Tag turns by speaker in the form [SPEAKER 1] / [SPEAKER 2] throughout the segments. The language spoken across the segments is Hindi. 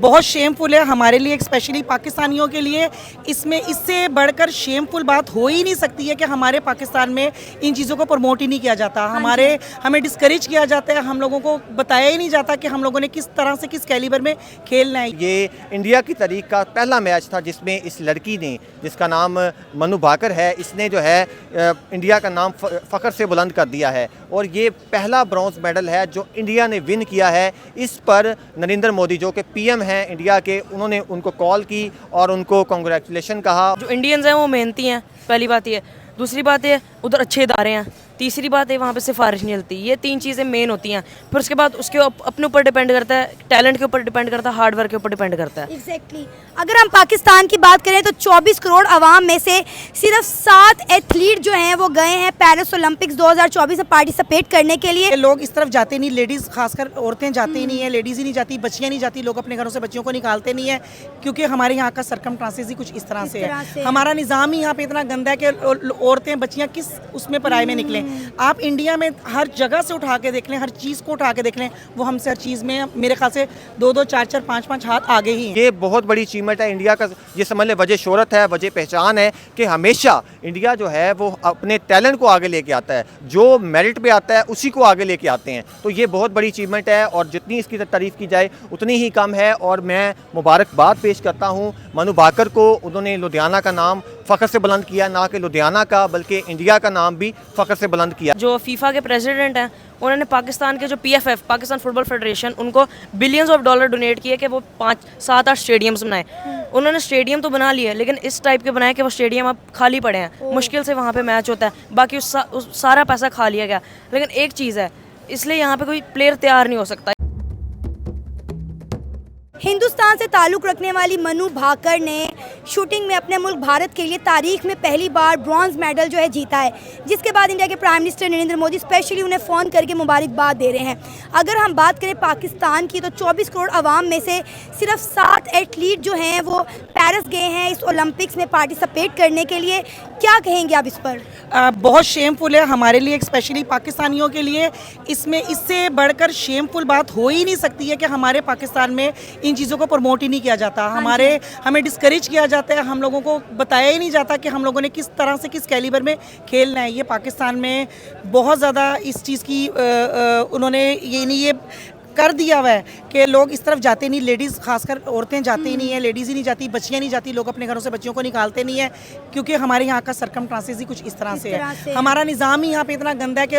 [SPEAKER 1] बहुत शेमफुल है हमारे लिए, स्पेशली पाकिस्तानियों के लिए। इसमें इससे बढ़कर शेमफुल बात हो ही नहीं सकती है कि हमारे पाकिस्तान में इन चीज़ों को प्रमोट ही नहीं किया जाता। हमें डिस्करेज किया जाता है, हम लोगों को बताया ही नहीं जाता कि हम लोगों ने किस तरह से किस कैलिबर में खेलना है।
[SPEAKER 2] ये इंडिया की तारीख का पहला मैच था जिसमें इस लड़की ने, जिसका नाम मनु भाकर है, इसने जो है इंडिया का नाम फ़ख्र से बुलंद कर दिया है और ये पहला ब्रॉन्ज मेडल है जो इंडिया ने विन किया है। इस पर नरेंद्र मोदी जो कि पीएम हैं इंडिया के, उन्होंने उनको कॉल की और उनको कांग्रेचुलेशन कहा।
[SPEAKER 3] जो इंडियंस हैं वो मेहनती हैं, पहली बात ये। दूसरी बात है उधर अच्छे इदारे हैं। तीसरी बात है वहाँ पे सिफारिश नहीं चलती। ये तीन चीज़ें मेन होती हैं। फिर उसके बाद उसके अपने ऊपर डिपेंड करता है, टैलेंट के ऊपर डिपेंड करता है, हार्ड वर्क के ऊपर डिपेंड करता है।
[SPEAKER 4] एग्जैक्टली अगर हम पाकिस्तान की बात करें तो 24 करोड़ आवाम में से सिर्फ 7 एथलीट जो हैं वो गए हैं पेरिस ओलंपिक्स 2024 में पार्टिसिपेट करने के लिए।
[SPEAKER 1] लोग इस तरफ जाते नहीं, लेडीज़ खासकर औरतें जाती ही नहीं है, लेडीज़ ही नहीं जाती, बच्चियाँ नहीं जाती, लोग अपने घरों से बच्चियों को निकालते नहीं है क्योंकि हमारे यहाँ का सरकमस्टांसेस ही कुछ इस तरह से है। हमारा निज़ाम ही यहाँ पे इतना गंदा है कि औरतें बच्चियाँ किस उसमें पराये में निकलें। आप इंडिया में हर जगह से उठा के देख लें, हर चीज़ को उठा के देख लें, वो हमसे हर चीज़ में मेरे ख्याल से 2-2, 4-4, 5-5 हाथ आगे ही हैं।
[SPEAKER 2] ये बहुत बड़ी अचीवमेंट है इंडिया का। ये समझ लें वजह शोहरत है, वजह पहचान है कि हमेशा इंडिया जो है वो अपने टैलेंट को आगे लेके आता है, जो मेरिट पे आता है उसी को आगे लेके आते हैं। तो ये बहुत बड़ी अचीवमेंट है और जितनी इसकी तारीफ़ की जाए उतनी ही कम है। और मैं मुबारकबाद पेश करता हूँ मनु भाकर को। उन्होंने लुधियाना का नाम फ़ख्र से बुलंद किया, ना कि लुधियाना का बल्कि इंडिया का नाम भी फ़ख्र से बुलंद किया।
[SPEAKER 3] जो फीफा के प्रेसिडेंट हैं उन्होंने पाकिस्तान के जो PFF पाकिस्तान फुटबॉल फेडरेशन, उनको बिलियंस ऑफ डॉलर डोनेट किए कि वो 5-7-8 स्टेडियम्स बनाए। उन्होंने स्टेडियम तो बना लिए लेकिन इस टाइप के बनाए कि वो स्टेडियम अब खाली पड़े हैं, मुश्किल से वहाँ पे मैच होता है, बाकी उस सारा पैसा खा लिया गया। लेकिन एक चीज़ है, इसलिए यहाँ पे कोई प्लेयर तैयार नहीं हो सकता।
[SPEAKER 4] हिंदुस्तान से ताल्लुक़ रखने वाली मनु भाकर ने शूटिंग में अपने मुल्क भारत के लिए तारीख में पहली बार ब्रॉन्ज मेडल जो है जीता है, जिसके बाद इंडिया के prime minister Narendra Modi specially उन्हें फ़ोन करके मुबारकबाद दे रहे हैं। अगर हम बात करें पाकिस्तान की तो 24 करोड़ आवाम में से सिर्फ 7 एथलीट जो हैं वो पेरिस गए हैं इस ओलंपिक्स में पार्टिसिपेट करने के लिए। क्या कहेंगे आप इस पर?
[SPEAKER 1] बहुत शेमफुल है हमारे लिए, स्पेशली पाकिस्तानियों के लिए। इसमें इससे बढ़कर शेमफुल बात हो ही नहीं सकती है कि हमारे पाकिस्तान में इन चीज़ों को प्रमोट ही नहीं किया जाता। हमें डिस्करेज किया जाता है, हम लोगों को बताया ही नहीं जाता कि हम लोगों ने किस तरह से किस कैलिबर में खेलना है। ये पाकिस्तान में बहुत ज़्यादा इस चीज़ की उन्होंने ये कर दिया हुआ है कि लोग इस तरफ जाते नहीं, लेडीज़ खासकर औरतें जाती ही नहीं है, लेडीज़ ही नहीं जाती, बच्चियाँ नहीं जाती, लोग अपने घरों से बच्चियों को निकालते नहीं है क्योंकि हमारे यहाँ का सरकमस्टांसेस ही कुछ इस तरह से है। हमारा निज़ाम ही यहाँ पे इतना गंदा है कि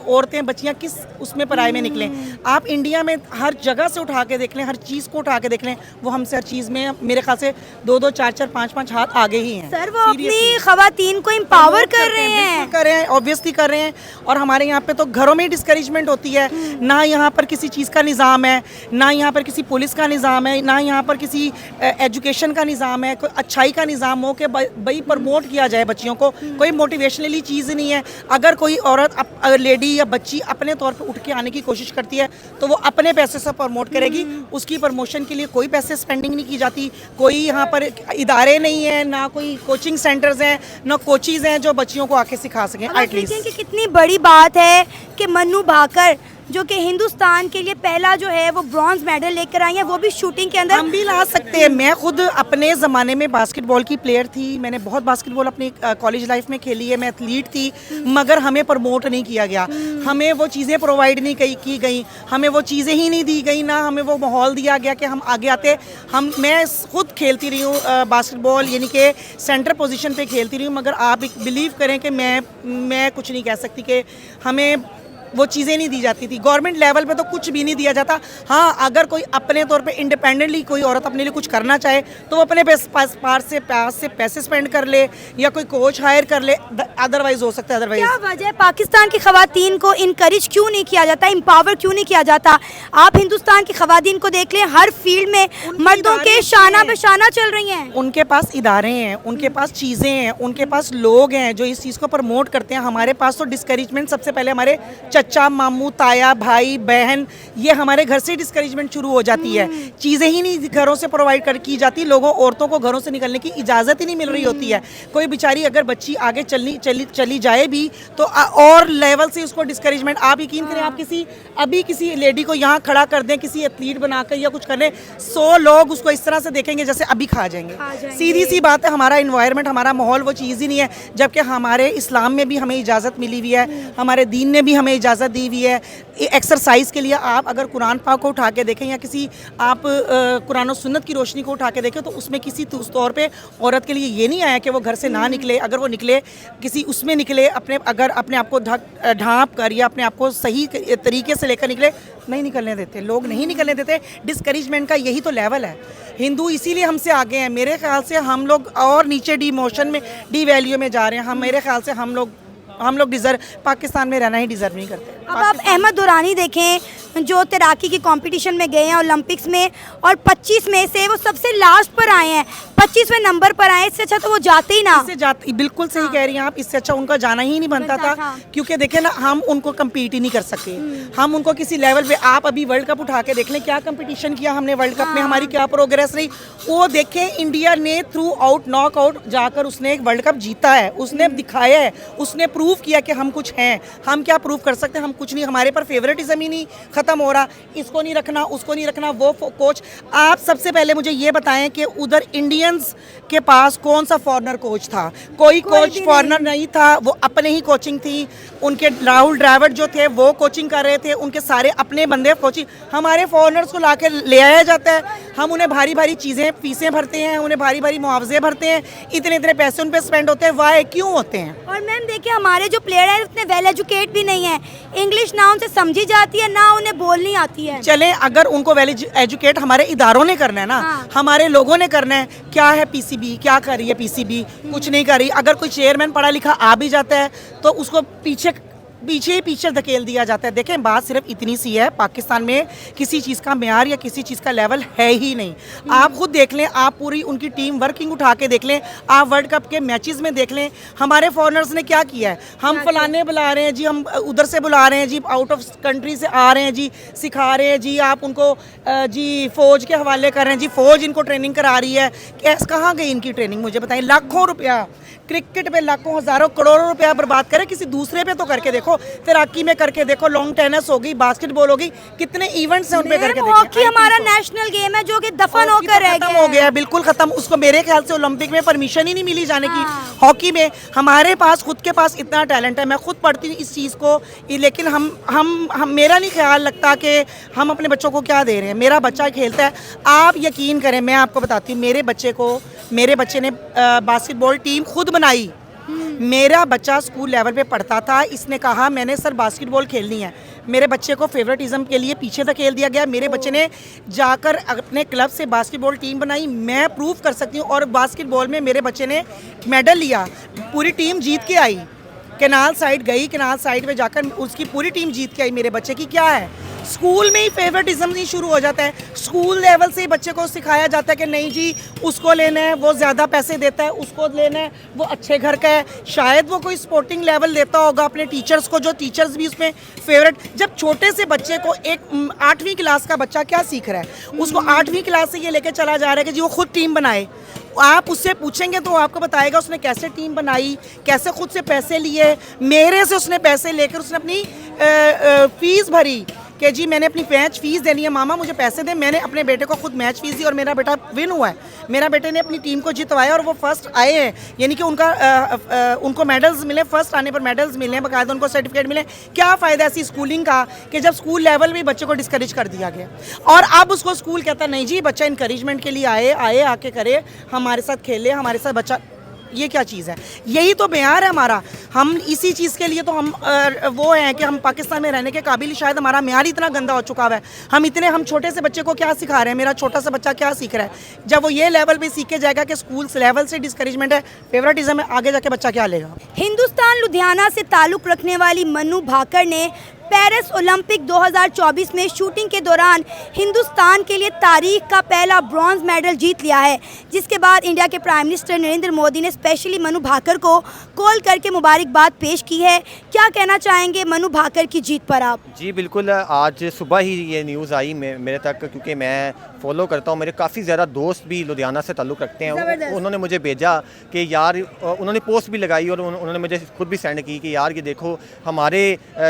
[SPEAKER 1] औरतें बच्चियाँ किस उसमें पराये में निकलें। आप इंडिया में हर जगह से उठा के देख लें, हर चीज़ को उठा के देख लें, वो हमसे हर चीज़ में मेरे ख्याल से 2-2, 4-4, 5-5 हाथ आगे ही हैं।
[SPEAKER 4] सर वो अपनी ख़वातीन को एम्पावर कर रहे हैं,
[SPEAKER 1] ऑब्वियसली कर रहे हैं। और हमारे यहाँ पे तो घरों में डिस्करेजमेंट होती है, ना यहाँ पर किसी चीज़ का निज़ाम है, ना यहाँ पर किसी पुलिस का निज़ाम है, ना यहाँ पर किसी एजुकेशन का निज़ाम है, कोई अच्छाई का निज़ाम हो कि भाई प्रमोट किया जाए बच्चियों को। कोई मोटिवेशनली चीज़ नहीं है। अगर कोई औरत अगर लेडी या बच्ची अपने तौर पर उठ के आने की कोशिश करती है तो वो अपने पैसे से प्रमोट करेगी। उसकी प्रमोशन के लिए कोई पैसे स्पेंडिंग नहीं की जाती, कोई यहाँ पर इदारे नहीं है, ना कोई कोचिंग सेंटर्स हैं, ना कोचीज़ हैं जो बच्चियों को आके सिखा सकें।
[SPEAKER 4] एटलीस्ट कि कितनी बड़ी बात है कि मनु भाकर जो कि हिंदुस्तान के लिए पहला जो है वो ब्रॉन्ज मेडल लेकर आई है, वो भी शूटिंग के अंदर।
[SPEAKER 1] हम भी ला सकते हैं। मैं खुद अपने ज़माने में बास्केटबॉल की प्लेयर थी, मैंने बहुत बास्केटबॉल अपनी कॉलेज लाइफ में खेली है, मैं एथलीट थी, मगर हमें प्रमोट नहीं किया गया, हमें वो चीज़ें प्रोवाइड नहीं की गई, हमें वो चीज़ें ही नहीं दी गई, ना हमें वो माहौल दिया गया कि हम आगे आते। मैं खुद खेलती रही हूँ बास्केटबॉल, यानी कि सेंटर पोजीशन पे खेलती रही हूँ, मगर आप बिलीव करें कि मैं कुछ नहीं कह सकती कि हमें वो चीज़ें नहीं दी जाती थी। गवर्नमेंट लेवल पे तो कुछ भी नहीं दिया जाता। हाँ, अगर कोई अपने तौर पे इंडिपेंडेंटली कोई औरत अपने लिए कुछ करना चाहे तो वो अपने पास से पैसे स्पेंड कर ले या कोई कोच हायर कर ले, अदरवाइज हो सकता है। अदरवाइज
[SPEAKER 4] क्या वजह है पाकिस्तान की खवातीन को इनकरेज क्यों नहीं किया जाता, एम्पावर क्यों नहीं किया जाता? आप हिंदुस्तान की खवातीन को देख लें, हर फील्ड में मर्दों के शाना बशाना चल रही हैं।
[SPEAKER 1] उनके पास इदारे हैं, उनके पास चीज़ें हैं, उनके पास लोग हैं जो इस चीज़ को प्रमोट करते हैं। हमारे पास तो डिस्करेजमेंट सबसे पहले हमारे चचा मामू ताया भाई बहन, ये हमारे घर से डिस्करेजमेंट शुरू हो जाती है। चीज़ें ही नहीं घरों से प्रोवाइड कर की जाती, लोगों औरतों को घरों से निकलने की इजाज़त ही नहीं मिल रही होती है। कोई बेचारी अगर बच्ची आगे चली जाए भी तो और लेवल से उसको डिस्करेजमेंट। आप यकीन करें, आप किसी लेडी को यहाँ खड़ा कर दें किसी एथलीट बनाकर या कुछ कर लें, 100 लोग उसको इस तरह से देखेंगे जैसे अभी खा जाएंगे। सीधी सी बात है, हमारा इन्वायरमेंट, हमारा माहौल वो चीज़ ही नहीं है। जबकि हमारे इस्लाम में भी हमें इजाज़त मिली हुई है, हमारे दीन ने भी हमें इजाज़त दी हुई है एक्सरसाइज के लिए। आप अगर कुरान पाक को उठा के देखें या किसी आप कुरान और सुन्नत की रोशनी को उठा के देखें तो उसमें किसी तौर पे औरत के लिए ये नहीं आया कि वो घर से ना निकले। अगर वो निकले किसी उसमें निकले अगर अपने आप को ढांप कर या अपने आप को सही तरीके से लेकर निकले, नहीं निकलने देते लोग, नहीं निकलने देते। डिस्करेजमेंट का यही तो लेवल है। हिंदू इसीलिए हमसे आगे हैं। मेरे ख्याल से हम लोग और नीचे डिमोशन में, डी वैल्यू में जा रहे हैं। मेरे ख्याल से हम लोग डिज़र्व, पाकिस्तान में रहना ही डिज़र्व नहीं करते।
[SPEAKER 4] अब आप अहमद दुरानी देखें जो तैराकी की कंपटीशन में गए हैं ओलंपिक्स में, और 25 में से वो सबसे लास्ट पर आए हैं, 25वें नंबर पर आए। इससे अच्छा तो वो जाते ही ना।
[SPEAKER 1] बिल्कुल सही कह रही हैं आप, इससे अच्छा उनका जाना ही नहीं बनता था। क्योंकि देखें ना, हम उनको कम्पीट ही नहीं कर सके। हम उनको किसी लेवल पे, आप अभी वर्ल्ड कप उठा के देख लें, क्या कंपटीशन किया हमने वर्ल्ड कप में, हमारी क्या प्रोग्रेस रही वो देखें। इंडिया ने थ्रू आउट नॉकआउट जाकर उसने एक वर्ल्ड कप जीता है, उसने दिखाया है, उसने प्रूव किया कि हम कुछ हैं। हम क्या प्रूव कर सकते हैं? हम कुछ नहीं। हमारे पर फेवरेटिज्म ही नहीं खत्म हो रहा, इसको नहीं रखना, उसको नहीं रखना, वो कोच। आप सबसे पहले मुझे ये बताएं कि उधर इंडियंस के पास कौन सा फॉरेनर कोच था? कोई कोच फॉरेनर नहीं था, वो अपने ही कोचिंग थी। उनके राहुल द्रविड़ जो थे वो कोचिंग कर रहे थे, उनके सारे अपने बंदे कोचिंग। हमारे फॉरेनर्स को ला के ले आया जाता है, हम उन्हें भारी भारी चीज़ें फीसें भरते हैं, उन्हें भारी भारी मुआवजे भरते हैं, इतने इतने पैसे उन पर स्पेंड होते हैं। वाई क्यों होते हैं?
[SPEAKER 4] और मैम देखिए, हमारे जो प्लेयर हैं उतने वेल एजुकेट भी नहीं है, इंग्लिश ना उनसे समझी जाती है ना उन्हें बोलनी आती है।
[SPEAKER 1] चलें, अगर उनको वेल एजुकेट हमारे इदारों ने करना है ना, हमारे लोगों ने करना है। क्या है पीसीबी? क्या कर रही है पीसीबी? कुछ नहीं कर रही। अगर कोई चेयरमैन पढ़ा लिखा आ भी जाता है तो उसको पीछे धकेल दिया जाता है। देखें, बात सिर्फ इतनी सी है, पाकिस्तान में किसी चीज़ का मेयार या किसी चीज़ का लेवल है ही नहीं। आप खुद देख लें, आप पूरी उनकी टीम वर्किंग उठा के देख लें, आप वर्ल्ड कप के मैचेस में देख लें, हमारे फॉरेनर्स ने क्या किया है। हम फलाने बुला रहे हैं जी, हम उधर से बुला रहे हैं जी, आउट ऑफ कंट्री से आ रहे हैं जी, सिखा रहे हैं जी, आप उनको जी फ़ौज के हवाले कर रहे हैं जी, फ़ौज इनको ट्रेनिंग करा रही है। कैसे, कहाँ गई इनकी ट्रेनिंग? मुझे बताएं। लाखों रुपया क्रिकेट पे, लाखों हज़ारों करोड़ों रुपया बर्बाद करें, किसी दूसरे पे तो करके देखो। तैराकी में करके देखो, लॉन्ग टेनिस हो गई, बास्केटबॉल हो गई, कितने इवेंट्स हैं उन पे करके देखो।
[SPEAKER 4] हॉकी हमारा नेशनल गेम है जो कि दफन होकर रह गया,
[SPEAKER 1] हो गया, बिल्कुल खत्म। उसको मेरे ख्याल से ओलंपिक में परमिशन ही नहीं मिली जाने की। हॉकी में हमारे पास खुद के पास इतना टैलेंट है, मैं खुद पढ़ती हूँ इस चीज़ को, लेकिन हम मेरा नहीं ख्याल लगता कि हम अपने बच्चों को क्या दे रहे हैं। मेरा बच्चा खेलता है, आप यकीन करें, मैं आपको बताती हूँ, मेरे बच्चे ने बास्केटबॉल टीम खुद बनाई। मेरा बच्चा स्कूल लेवल पे पढ़ता था, इसने कहा मैंने सर बास्केटबॉल खेलनी है। मेरे बच्चे को फेवरेटिज्म के लिए पीछे धकेल दिया गया। मेरे बच्चे ने जाकर अपने क्लब से बास्केटबॉल टीम बनाई, मैं प्रूव कर सकती हूँ। और बास्केटबॉल में मेरे बच्चे ने मेडल लिया, पूरी टीम जीत के आई। कैनाल साइड गई, कैनाल साइड में जाकर उसकी पूरी टीम जीत के आई। मेरे बच्चे की क्या है, स्कूल में ही फेवरेटिज्म नहीं शुरू हो जाता है। स्कूल लेवल से ही बच्चे को सिखाया जाता है कि नहीं जी, उसको लेना है, वो ज़्यादा पैसे देता है, उसको लेना है, वो अच्छे घर का है। शायद वो कोई स्पोर्टिंग लेवल देता होगा अपने टीचर्स को, जो टीचर्स भी उसमें फेवरेट। जब छोटे से बच्चे को, एक 8वीं क्लास का बच्चा क्या सीख रहा है, उसको 8वीं क्लास से ये लेकर चला जा रहा है कि जी वो खुद टीम बनाए। आप उससे पूछेंगे तो वो आपको बताएगा उसने कैसे टीम बनाई, कैसे खुद से पैसे लिए। मेरे से उसने पैसे लेकर उसने अपनी फीस भरी कि जी मैंने अपनी मैच फ़ीस देनी है, मामा मुझे पैसे दें। मैंने अपने बेटे को खुद मैच फ़ीस दी और मेरा बेटा विन हुआ है। मेरा बेटे ने अपनी टीम को जितवाया और वो फर्स्ट आए हैं, यानी कि उनको मेडल्स मिले, फर्स्ट आने पर मेडल्स मिले हैं, बाकायदा उनको सर्टिफिकेट मिले। क्या फ़ायदा ऐसी स्कूलिंग का कि जब स्कूल लेवल में बच्चे को डिस्करेज कर दिया गया और अब उसको स्कूल कहता नहीं जी बच्चा इंकरेजमेंट के लिए आए आके करे, हमारे साथ खेले, हमारे साथ बच्चा। ये क्या चीज़ है? यही तो मेयार है हमारा। हम इसी चीज़ के लिए तो हम वो हैं कि हम पाकिस्तान में रहने के काबिल, शायद हमारा मेयार इतना गंदा हो चुका है। हम छोटे से बच्चे को क्या सिखा रहे हैं? मेरा छोटा सा बच्चा क्या सीख रहा है? जब वो ये लेवल पे सीख के जाएगा कि स्कूल लेवल से डिस्करेजमेंट है, फेवरेटिज्म है, आगे जाके बच्चा क्या लेगा?
[SPEAKER 4] हिंदुस्तान लुधियाना से ताल्लुक़ रखने वाली मनु भाकर ने पेरिस ओलंपिक 2024 में शूटिंग के दौरान हिंदुस्तान के लिए तारीख का पहला ब्रॉन्ज मेडल जीत लिया है, जिसके बाद इंडिया के प्राइम मिनिस्टर नरेंद्र मोदी ने स्पेशली मनु भाकर को कॉल करके मुबारकबाद पेश की है। क्या कहना चाहेंगे मनु भाकर की जीत पर आप?
[SPEAKER 2] जी बिल्कुल, आज सुबह ही ये न्यूज़ आई मेरे तक, क्योंकि मैं फॉलो करता हूँ। मेरे काफ़ी ज़्यादा दोस्त भी लुधियाना से ताल्लुक़ रखते हैं। उन्होंने मुझे भेजा कि यार, उन्होंने पोस्ट भी लगाई और उन्होंने मुझे खुद भी सेंड की कि यार ये देखो, हमारे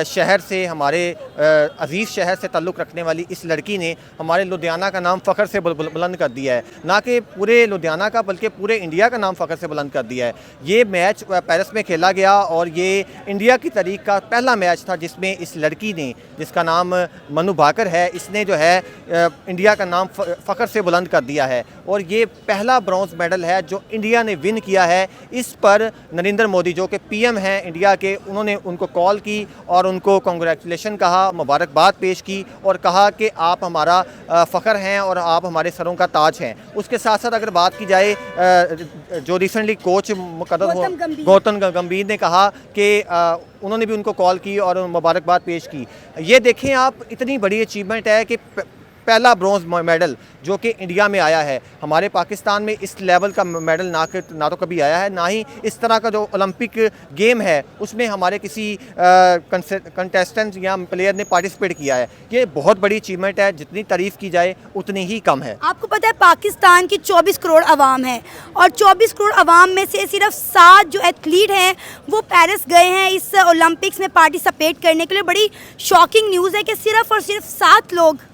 [SPEAKER 2] शहर से, हमारे अजीज़ शहर से ताल्लुक़ रखने वाली इस लड़की ने हमारे लुधियाना का नाम फ़ख्र से बुलंद कर दिया है। ना कि पूरे लुधियाना का बल्कि पूरे इंडिया का नाम फ़ख्र से बुलंद कर दिया है। ये मैच पेरिस में खेला गया और ये इंडिया की तारीख का पहला मैच था जिसमें इस लड़की ने, जिसका नाम मनु भाकर है, इसने जो है इंडिया का नाम फ़ख्र से बुलंद कर दिया है। और ये पहला ब्रॉन्ज मेडल है जो इंडिया ने विन किया है। इस पर नरेंद्र मोदी जो कि पीएम हैं इंडिया के, उन्होंने उनको कॉल की और उनको कांग्रेचुलेशन कहा, मुबारकबाद पेश की और कहा कि आप हमारा फ़ख्र हैं और आप हमारे सरों का ताज हैं। उसके साथ साथ अगर बात की जाए, जो रिसेंटली कोच मुकर्रर गौतम गंभीर ने कहा कि उन्होंने भी उनको कॉल की और मुबारकबाद पेश की। ये देखें आप, इतनी बड़ी अचीवमेंट है कि पहला ब्रॉन्ज मेडल जो कि इंडिया में आया है। हमारे पाकिस्तान में इस लेवल का मेडल ना तो कभी आया है, ना ही इस तरह का जो ओलंपिक गेम है उसमें हमारे किसी कंटेस्टेंट या प्लेयर ने पार्टिसिपेट किया है। ये बहुत बड़ी अचीवमेंट है, जितनी तारीफ़ की जाए उतनी ही कम है।
[SPEAKER 4] आपको पता है पाकिस्तान की 24 करोड़ आवाम है और 24 करोड़ आवाम में से सिर्फ 7 जो एथलीट हैं वो पेरिस गए हैं इस ओलंपिक्स में पार्टिसिपेट करने के लिए। बड़ी शॉकिंग न्यूज़ है कि सिर्फ और सिर्फ 7 लोग।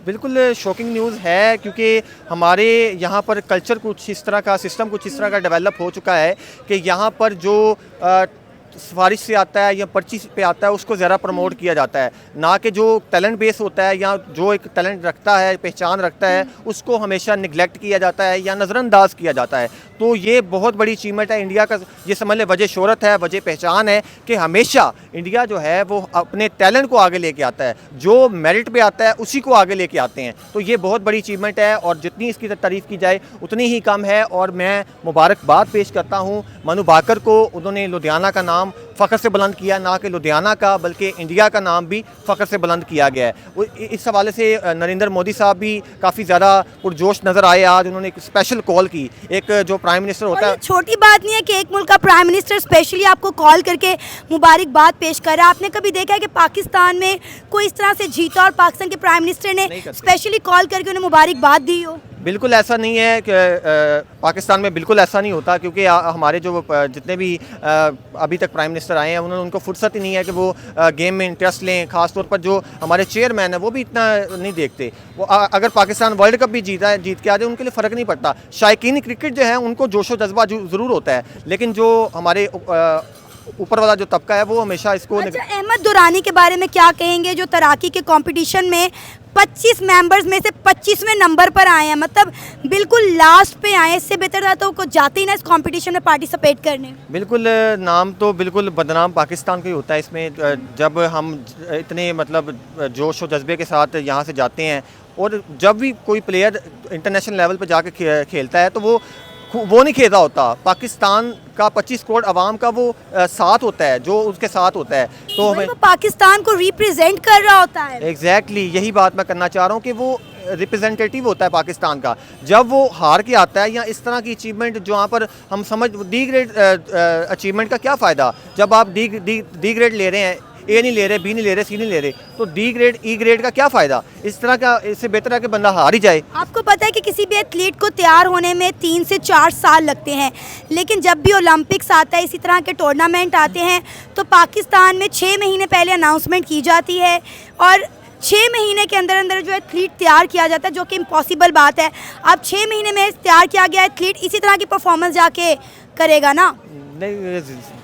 [SPEAKER 2] बिल्कुल शॉकिंग न्यूज़ है, क्योंकि हमारे यहाँ पर कल्चर कुछ इस तरह का, सिस्टम कुछ इस तरह का डेवलप हो चुका है कि यहाँ पर जो सिफारिश से आता है या पर्ची पे आता है उसको ज़्यादा प्रमोट किया जाता है, ना कि जो टैलेंट बेस होता है या जो एक टैलेंट रखता है, पहचान रखता है, उसको हमेशा निगलेक्ट किया जाता है या नज़रअंदाज किया जाता है। तो ये बहुत बड़ी अचीवमेंट है इंडिया का। ये समझ लें वजह शोहरत है, वजह पहचान है कि हमेशा इंडिया जो है वो अपने टैलेंट को आगे लेके आता है, जो मेरिट पे आता है उसी को आगे लेके आते हैं। तो ये बहुत बड़ी अचीवमेंट है और जितनी इसकी तारीफ़ की जाए उतनी ही कम है। और मैं मुबारकबाद पेश करता हूँ मनु भाकर को। उन्होंने लुधियाना का नाम फ़ख्र से बुलंद किया, ना कि लुधियाना का बल्कि इंडिया का नाम भी फ़ख्र से बुलंद किया गया है। इस हवाले से नरेंद्र मोदी साहब भी काफ़ी ज़्यादा पुरजोश नज़र आए। आज उन्होंने एक स्पेशल कॉल की, एक जो प्राइम मिनिस्टर होता है,
[SPEAKER 4] छोटी बात नहीं है कि एक मुल्क का प्राइम मिनिस्टर स्पेशली आपको कॉल करके मुबारकबाद पेश कर रहा है। आपने कभी देखा है कि पाकिस्तान में कोई इस तरह से जीता और पाकिस्तान के प्राइम मिनिस्टर ने स्पेशली कॉल करके उन्हें मुबारकबाद दी हो?
[SPEAKER 2] बिल्कुल ऐसा नहीं है कि पाकिस्तान में बिल्कुल ऐसा नहीं होता, क्योंकि हमारे जो जितने भी अभी तक प्राइम मिनिस्टर आए हैं उनको फुर्सत ही नहीं है कि वो गेम में इंटरेस्ट लें। ख़ास तौर पर जो हमारे चेयरमैन है वो भी इतना नहीं देखते। वो अगर पाकिस्तान वर्ल्ड कप भी जीत के आ जाए उनके लिए फ़र्क नहीं पड़ता। शायकीन क्रिकेट जो है उनको जोशो जज्बा ज़रूर होता है, लेकिन जो हमारे ऊपर वाला जो तबका है वो हमेशा इसको।
[SPEAKER 4] अच्छा, अहमद दुरानी के बारे में क्या कहेंगे जो तैराकी के कंपटीशन में 25 मेंबर्स में से 25वें नंबर पर आए हैं, मतलब बिल्कुल लास्ट पे आए? इससे बेहतर था तो को जाते ही ना इस कंपटीशन में पार्टिसिपेट करने।
[SPEAKER 2] बिल्कुल, नाम तो बिल्कुल बदनाम पाकिस्तान का ही होता है इसमें। जब हम इतने मतलब जोश और जज्बे के साथ यहाँ से जाते हैं और जब भी कोई प्लेयर इंटरनेशनल लेवल पर जाके खेलता है तो वो नहीं खेलता होता। पाकिस्तान का 25 करोड़ आवाम का वो साथ होता है, जो उसके साथ होता है, तो हमें
[SPEAKER 4] वो पाकिस्तान को रिप्रेजेंट कर रहा होता है।
[SPEAKER 2] एग्जैक्टली यही बात मैं करना चाह रहा हूँ कि वो रिप्रेजेंटेटिव होता है पाकिस्तान का। जब वो हार के आता है या इस तरह की अचीवमेंट जहाँ पर हम समझ डी ग्रेड अचीवमेंट का क्या फ़ायदा, जब आप डी ग्रेड ले रहे हैं, ए नहीं ले रहे, बी नहीं ले रहे, सी नहीं ले रहे, तो डी ग्रेड ई ग्रेड का क्या फ़ायदा? इस तरह का, इससे बेहतर है कि बंदा हार ही जाए।
[SPEAKER 4] आपको पता है कि किसी भी एथलीट को तैयार होने में 3 से 4 साल लगते हैं, लेकिन जब भी ओलंपिक्स आता है, इसी तरह के टूर्नामेंट आते हैं, तो पाकिस्तान में 6 महीने पहले अनाउंसमेंट की जाती है और 6 महीने के अंदर अंदर जो एथलीट तैयार किया जाता है, जो कि इम्पॉसिबल बात है। अब 6 महीने में तैयार किया गया एथलीट इसी तरह की परफॉर्मेंस जाके करेगा ना?
[SPEAKER 2] नहीं,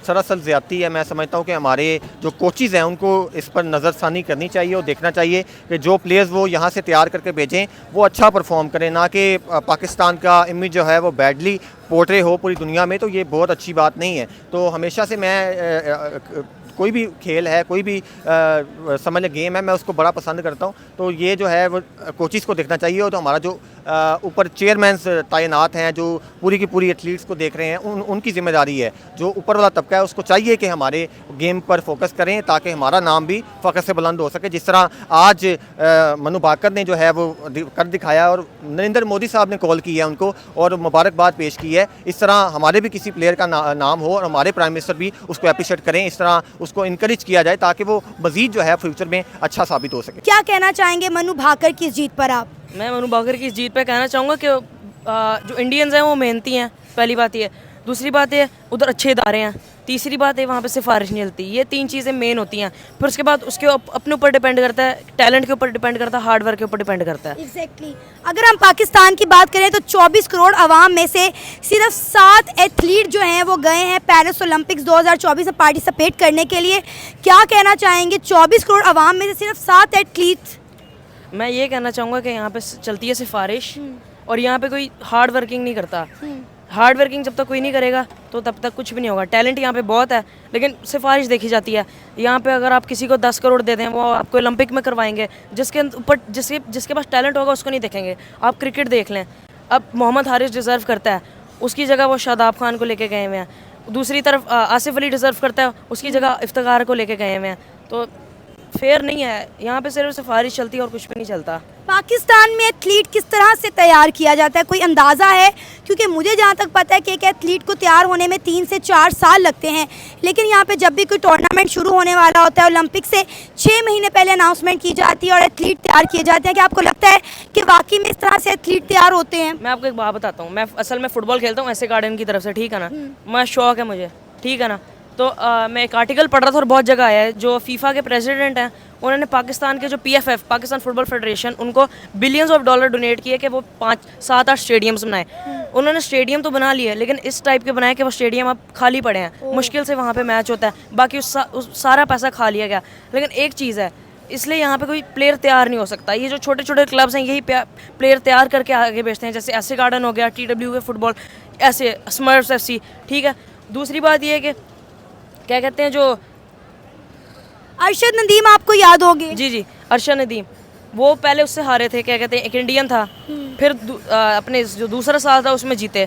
[SPEAKER 2] सरासर ज़्यादती है। मैं समझता हूँ कि हमारे जो कोचिज़ हैं उनको इस पर नज़रसानी करनी चाहिए और देखना चाहिए कि जो प्लेयर्स वो यहाँ से तैयार करके भेजें वो अच्छा परफॉर्म करें, ना कि पाकिस्तान का इमेज जो है वो बैडली पोर्ट्रे हो पूरी दुनिया में। तो ये बहुत अच्छी बात नहीं है। तो हमेशा से मैं कोई भी खेल है, कोई भी समझ लें गेम है, मैं उसको बड़ा पसंद करता हूँ। तो ये जो है वो कोचिज़ को देखना चाहिए। और तो हमारा जो ऊपर चेयरमैन तैनात हैं जो पूरी की पूरी एथलीट्स को देख रहे हैं, उनकी जिम्मेदारी है। जो ऊपर वाला तबका है उसको चाहिए कि हमारे गेम पर फोकस करें ताकि हमारा नाम भी फ़ख्र से बुलंद हो सके। जिस तरह आज मनु भाकर ने जो है वो कर दिखाया और नरेंद्र मोदी साहब ने कॉल की है उनको और मुबारकबाद पेश की है। इस तरह हमारे भी किसी प्लेयर का नाम हो और हमारे प्राइम मिनिस्टर भी उसको अप्रिशिएट करें, इस तरह उसको इनकरेज किया जाए ताकि वो मज़ीद जो है फ्यूचर में अच्छा साबित हो सके।
[SPEAKER 4] क्या कहना चाहेंगे मनु भाकर की इस जीत पर आप?
[SPEAKER 3] मैं मनु भाकर की इस जीत पे कहना चाहूँगा कि जो इंडियंस हैं वो मेहनती हैं, पहली बात ये। दूसरी बात ये उधर अच्छे इदारे हैं। तीसरी बात है वहाँ पे सिफारिश नहीं चलती। ये 3 चीज़ें मेन होती हैं। फिर उसके बाद उसके अपने ऊपर डिपेंड करता है, टैलेंट के ऊपर डिपेंड करता है, हार्ड वर्क के ऊपर डिपेंड करता है।
[SPEAKER 4] एग्जैक्टली अगर हम पाकिस्तान की बात करें तो 24 करोड़ आवाम में से सिर्फ 7 एथलीट जो हैं वो गए हैं पेरिस ओलंपिक्स 2024 में पार्टिसिपेट करने के लिए। क्या कहना चाहेंगे 24 करोड़ आवाम में से सिर्फ 7 एथलीट?
[SPEAKER 3] मैं ये कहना चाहूँगा कि यहाँ पे चलती है सिफारिश और यहाँ पे कोई हार्ड वर्किंग नहीं करता। हार्ड वर्किंग जब तक कोई नहीं करेगा तो तब तक कुछ भी नहीं होगा। टैलेंट यहाँ पे बहुत है लेकिन सिफारिश देखी जाती है। यहाँ पे अगर आप किसी को 10 करोड़ दे दें वो आपको ओलंपिक में करवाएंगे, जिसके ऊपर जिसके पास टैलेंट होगा उसको नहीं देखेंगे। आप क्रिकेट देख लें, अब मोहम्मद हारिस डिज़र्व करता है, उसकी जगह वो शादाब खान को लेके गए हुए हैं। दूसरी तरफ आसिफ अली डिज़र्व करता है, उसकी जगह इफ्तिखार को लेके गए हुए हैं। तो फेयर नहीं है, यहाँ पे सिर्फ सिफारिश चलती है और कुछ भी नहीं चलता।
[SPEAKER 4] पाकिस्तान में एथलीट किस तरह से तैयार किया जाता है, कोई अंदाज़ा है? क्योंकि मुझे जहाँ तक पता है कि एक एथलीट को तैयार होने में 3 से 4 साल लगते हैं, लेकिन यहाँ पे जब भी कोई टूर्नामेंट शुरू होने वाला होता है ओलंपिक से 6 महीने पहले अनाउंसमेंट की जाती है और एथलीट तैयार किए जाते हैं। क्या आपको लगता है कि वाकई में इस तरह से एथलीट तैयार होते हैं?
[SPEAKER 3] मैं आपको एक बात बताता हूँ। मैं असल में फ़ुटबॉल खेलता हूँ ऐसे गार्डन की तरफ से, ठीक है ना। मैं शौक है मुझे, ठीक है ना। तो मैं एक आर्टिकल पढ़ रहा था और बहुत जगह आया है। जो फीफा के प्रेसिडेंट हैं उन्होंने पाकिस्तान के जो PFF पाकिस्तान फुटबॉल फेडरेशन उनको बिलियंस ऑफ डॉलर डोनेट किए कि वो 5-7-8 स्टेडियम्स बनाए। उन्होंने स्टेडियम तो बना लिए लेकिन इस टाइप के बनाए कि वो स्टेडियम अब खाली पड़े हैं, मुश्किल से वहाँ पे मैच होता है, बाकी उस सारा पैसा खा लिया गया। लेकिन एक चीज़ है, इसलिए यहाँ पे कोई प्लेयर तैयार नहीं हो सकता। ये जो छोटे छोटे क्लब्स हैं यही प्लेयर तैयार करके आगे भेजते हैं, जैसे ऐसे गार्डन हो गया, TW के फुटबॉल, ऐसे स्मर्फ्स FC, ठीक है। दूसरी बात ये है कि क्या कहते हैं जो
[SPEAKER 4] अरशद नदीम आपको याद होंगे?
[SPEAKER 3] जी अरशद नदीम, वो पहले उससे हारे थे, क्या कहते हैं, एक इंडियन था, फिर अपने जो दूसरा साल था उसमें जीते।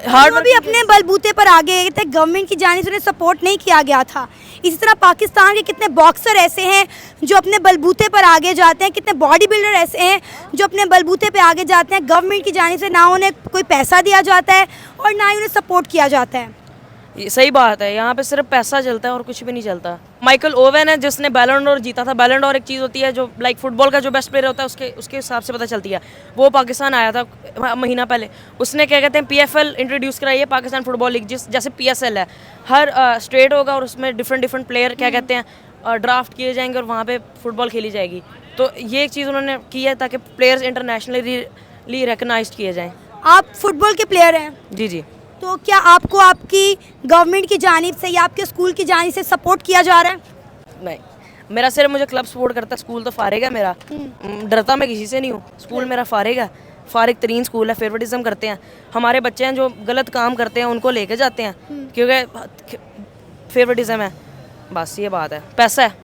[SPEAKER 4] हार्ड भी अपने बलबूते पर आगे गए थे, गवर्नमेंट की जानिब से उन्हें सपोर्ट नहीं किया गया था। इसी तरह पाकिस्तान के कितने बॉक्सर ऐसे हैं जो अपने बलबूते पर आगे जाते हैं, कितने बॉडी बिल्डर ऐसे हैं जो अपने बलबूते पर आगे जाते हैं। गवर्नमेंट की जानिब से ना उन्हें कोई पैसा दिया जाता है और ना ही उन्हें सपोर्ट किया जाता है।
[SPEAKER 3] ये सही बात है, यहाँ पे सिर्फ पैसा चलता है और कुछ भी नहीं चलता। माइकल ओवन है जिसने बैलन डोर जीता था। बैलन डोर एक चीज़ होती है जो लाइक फुटबॉल का जो बेस्ट प्लेयर होता है उसके हिसाब से पता चलती है। वो पाकिस्तान आया था महीना पहले, उसने क्या कहते हैं PFL इंट्रोड्यूस कराई है, पाकिस्तान फुटबॉल लीग, जैसे PSL है। हर स्टेट होगा और उसमें डिफरेंट प्लेयर क्या कहते हैं ड्राफ्ट किए जाएंगे और वहाँ पर फुटबॉल खेली जाएगी। तो ये एक चीज़ उन्होंने की है ताकि प्लेयर्स इंटरनेशनली रिकगनाइज किए जाएँ।
[SPEAKER 4] आप फुटबॉल के प्लेयर हैं?
[SPEAKER 3] जी।
[SPEAKER 4] तो क्या आपको आपकी गवर्नमेंट की जानिब से या आपके स्कूल की जानिब से सपोर्ट किया जा रहा है?
[SPEAKER 3] नहीं, मेरा सिर्फ मुझे क्लब सपोर्ट करता है, स्कूल तो फारिग है मेरा। डरता मैं किसी से नहीं हूँ, स्कूल मेरा फारिग है, फारिग तरीन स्कूल है। फेवरेटिज्म करते हैं, हमारे बच्चे हैं जो गलत काम करते हैं उनको लेके जाते हैं क्योंकि फेवरेटिज्म है, बस ये बात है, पैसा है।